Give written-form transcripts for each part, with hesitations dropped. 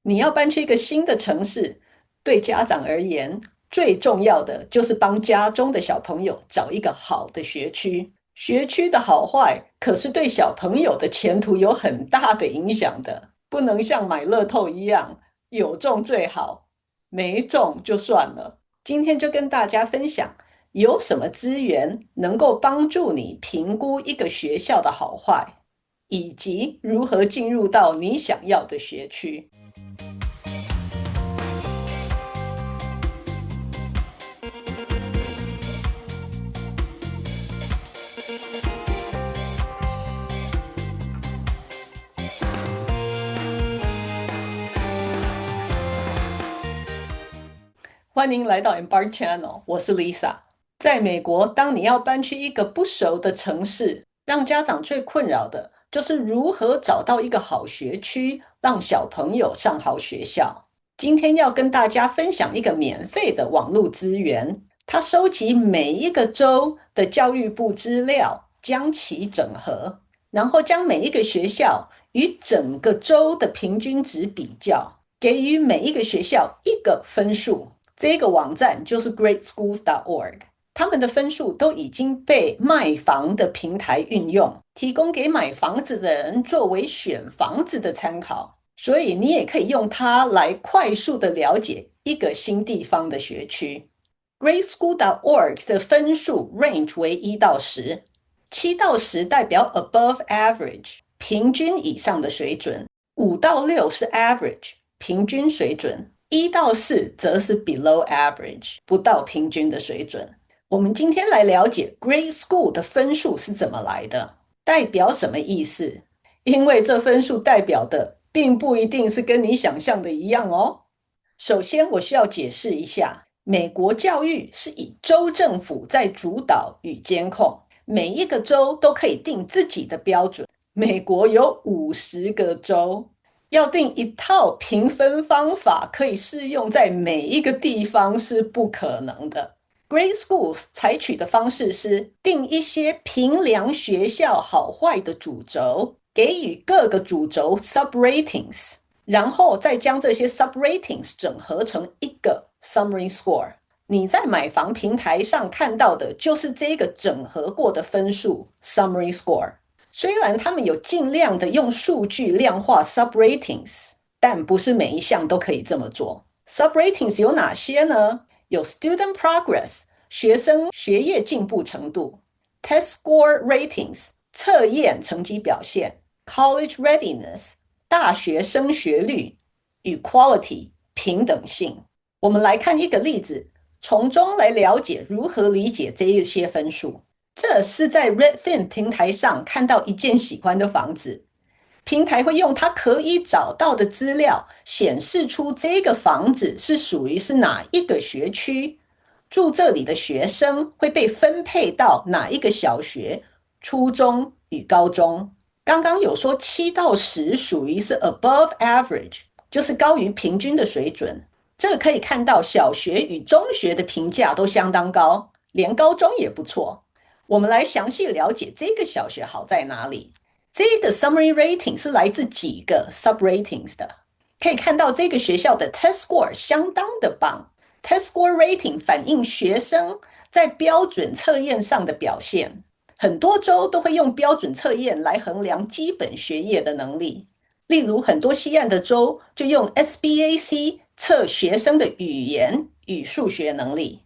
你要搬去一个新的城市，对家长而言，最重要的就是帮家中的小朋友找一个好的学区。学区的好坏，可是对小朋友的前途有很大的影响的，不能像买乐透一样，有中最好，没中就算了。今天就跟大家分享，有什么资源能够帮助你评估一个学校的好坏，以及如何进入到你想要的学区。欢迎来到 Embark Channel，我是 Lisa。在美国，当你要搬去一个不熟的城市，让家长最困扰的就是如何找到一个好学区，让小朋友上好学校。今天要跟大家分享一个免费的网络资源，它收集每一个州的教育部资料，将其整合，然后将每一个学校与整个州的平均值比较，给予每一个学校一个分数。这个网站就是 greatschools.org， 他们的分数都已经被卖房的平台运用，提供给买房子的人作为选房子的参考。所以你也可以用它来快速的了解一个新地方的学区。greatschool.org 的分数 range 为1到10， 7到10代表 above average， 平均以上的水准，5到6是 average， 平均水准，1到4则是 below average， 不到平均的水准。我们今天来了解 Grade School 的分数是怎么来的，代表什么意思？因为这分数代表的并不一定是跟你想象的一样哦。首先，我需要解释一下，美国教育是以州政府在主导与监控，每一个州都可以定自己的标准。美国有50个州，要定一套评分方法可以适用在每一个地方是不可能的。Grade Schools 采取的方式是定一些评量学校好坏的主轴，给予各个主轴 sub-ratings， 然后再将这些 sub-ratings 整合成一个 summary score。你在买房平台上看到的就是这个整合过的分数 summary score。虽然他们有尽量的用数据量化 sub-ratings， 但不是每一项都可以这么做。sub-ratings 有哪些呢？有 student progress， 学生学业进步程度， test score ratings， 测验成绩表现， college readiness， 大学升学率，与 quality， 平等性。我们来看一个例子，从中来了解如何理解这一些分数。这是在 Redfin 平台上看到一间喜欢的房子，平台会用它可以找到的资料显示出这个房子是属于哪一个学区，住这里的学生会被分配到哪一个小学、初中与高中。刚刚有说7到10属于是 above average， 就是高于平均的水准。这个可以看到小学与中学的评价都相当高，连高中也不错。我们来详细了解这个小学好在哪里。这个 summary rating 是来自几个 sub ratings 的。可以看到这个学校的 test score 相当的棒。test score rating 反映学生在标准测验上的表现。很多州都会用标准测验来衡量基本学业的能力。例如，很多西岸的州就用 SBAC 测学生的语言与数学能力。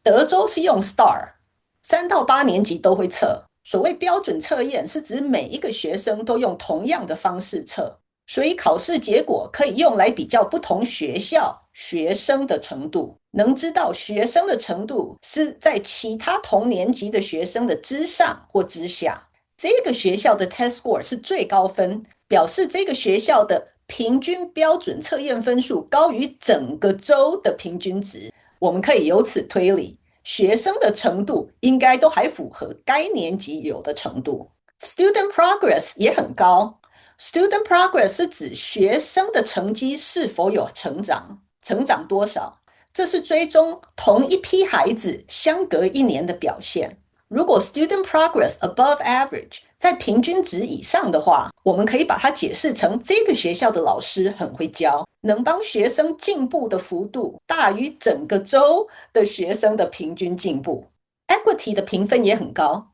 德州是用 STAR，3到8年级都会测。所谓标准测验是指每一个学生都用同样的方式测，所以考试结果可以用来比较不同学校学生的程度，能知道学生的程度是在其他同年级的学生的之上或之下。这个学校的 test score 是最高分，表示这个学校的平均标准测验分数高于整个州的平均值。我们可以由此推理，学生的程度应该都还符合该年级有的程度。Student progress 也很高。Student progress 是指学生的成绩是否有成长，成长多少。这是追踪同一批孩子相隔1年的表现。如果 student progress above average，在平均值以上的话，我们可以把它解释成这个学校的老师很会教，能帮学生进步的幅度大于整个州的学生的平均进步。Equity 的评分也很高。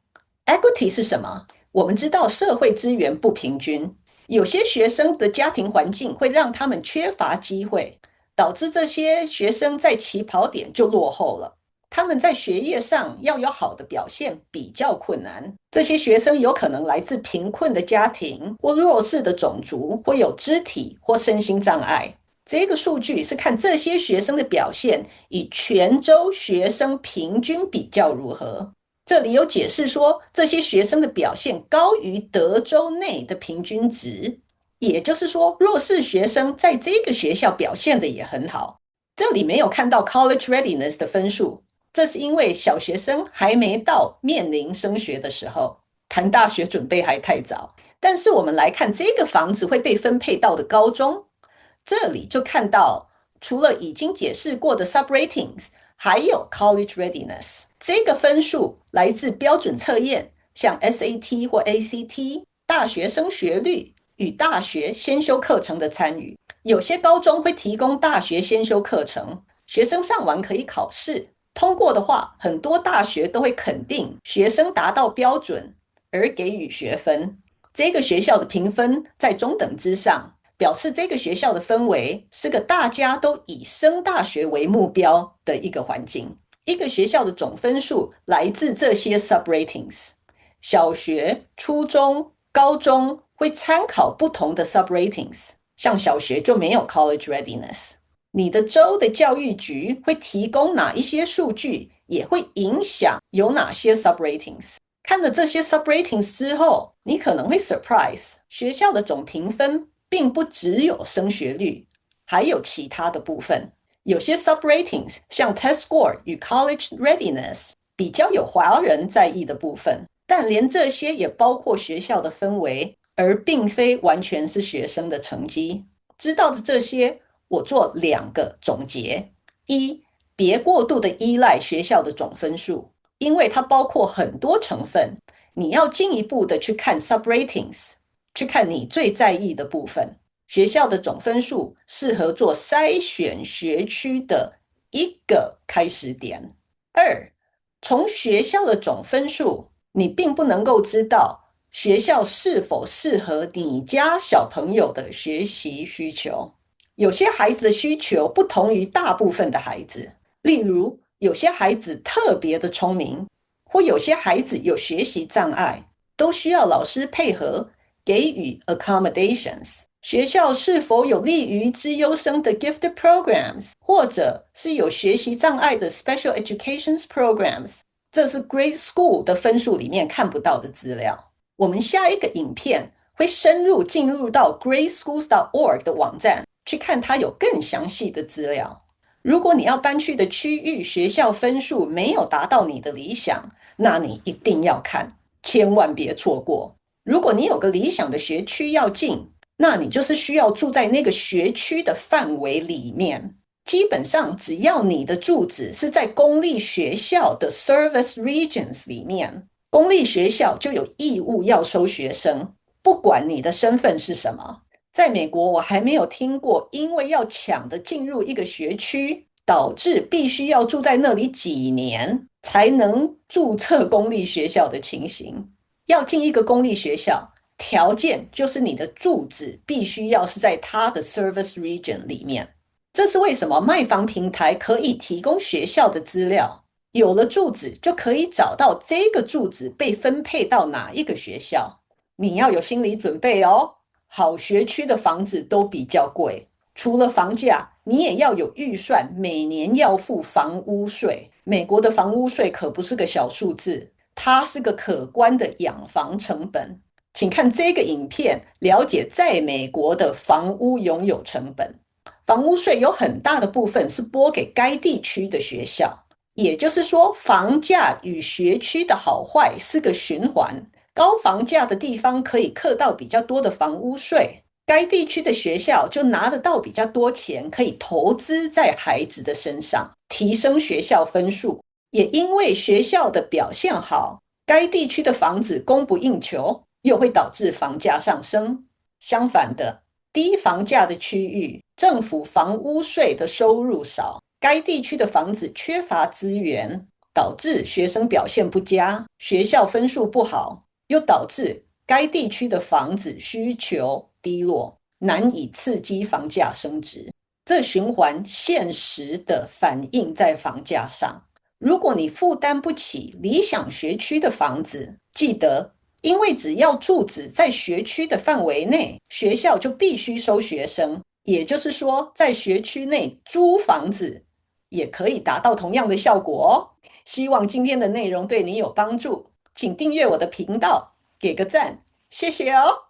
Equity 是什么？我们知道社会资源不平均，有些学生的家庭环境会让他们缺乏机会，导致这些学生在起跑点就落后了。他们在学业上要有好的表现比较困难。这些学生有可能来自贫困的家庭或弱势的种族，或有肢体或身心障碍。这个数据是看这些学生的表现与全州学生平均比较如何。这里有解释说，这些学生的表现高于德州内的平均值，也就是说，弱势学生在这个学校表现的也很好。这里没有看到 college readiness 的分数，这是因为小学生还没到面临升学的时候，谈大学准备还太早。但是我们来看这个房子会被分配到的高中，这里就看到除了已经解释过的 subratings， 还有 college readiness。这个分数来自标准测验，像 SAT 或 ACT， 大学升学率与大学先修课程的参与。有些高中会提供大学先修课程，学生上完可以考试，通过的话，很多大学都会肯定学生达到标准而给予学分。这个学校的评分在中等之上，表示这个学校的氛围是个大家都以升大学为目标的一个环境。一个学校的总分数来自这些 subratings。小学、初中、高中会参考不同的 subratings， 像小学就没有 college readiness。你的州的教育局会提供哪一些数据，也会影响有哪些 subratings。看了这些 subratings 之后，你可能会 surprise， 学校的总评分并不只有升学率，还有其他的部分。有些 subratings 像 test score 与 college readiness 比较有华人在意的部分，但连这些也包括学校的氛围，而并非完全是学生的成绩。知道的这些，我做2个总结：一，别过度的依赖学校的总分数，因为它包括很多成分，你要进一步的去看 subratings， 去看你最在意的部分。学校的总分数适合做筛选学区的一个开始点。2，从学校的总分数，你并不能够知道学校是否适合你家小朋友的学习需求。有些孩子的需求不同于大部分的孩子，例如有些孩子特别的聪明，或有些孩子有学习障碍，都需要老师配合给予 accommodations。学校是否有利于资优生的 gifted programs， 或者是有学习障碍的 special education programs， 这是 grade school 的分数里面看不到的资料。我们下一个影片会深入进入到 gradeschools.org 的网站，去看它有更详细的资料。如果你要搬去的区域学校分数没有达到你的理想，那你一定要看，千万别错过。如果你有个理想的学区要进，那你就是需要住在那个学区的范围里面。基本上只要你的住址是在公立学校的 service regions 里面，公立学校就有义务要收学生，不管你的身份是什么。在美国，我还没有听过因为要抢着进入一个学区，导致必须要住在那里几年才能注册公立学校的情形。要进一个公立学校，条件就是你的住址必须要是在它的 service region 里面。这是为什么卖房平台可以提供学校的资料，有了住址就可以找到这个住址被分配到哪一个学校。你要有心理准备哦，好学区的房子都比较贵，除了房价，你也要有预算，每年要付房屋税。美国的房屋税可不是个小数字，它是个可观的养房成本。请看这个影片，了解在美国的房屋拥有成本。房屋税有很大的部分是拨给该地区的学校，也就是说，房价与学区的好坏是个循环。高房价的地方可以课到比较多的房屋税，该地区的学校就拿得到比较多钱，可以投资在孩子的身上，提升学校分数。也因为学校的表现好，该地区的房子供不应求，又会导致房价上升。相反的，低房价的区域，政府房屋税的收入少，该地区的房子缺乏资源，导致学生表现不佳，学校分数不好，又导致该地区的房子需求低落，难以刺激房价升值。这循环现实的反映在房价上。如果你负担不起理想学区的房子，记得，因为只要住址在学区的范围内，学校就必须收学生。也就是说，在学区内租房子也可以达到同样的效果哦。希望今天的内容对你有帮助，请订阅我的频道，给个赞，谢谢哦。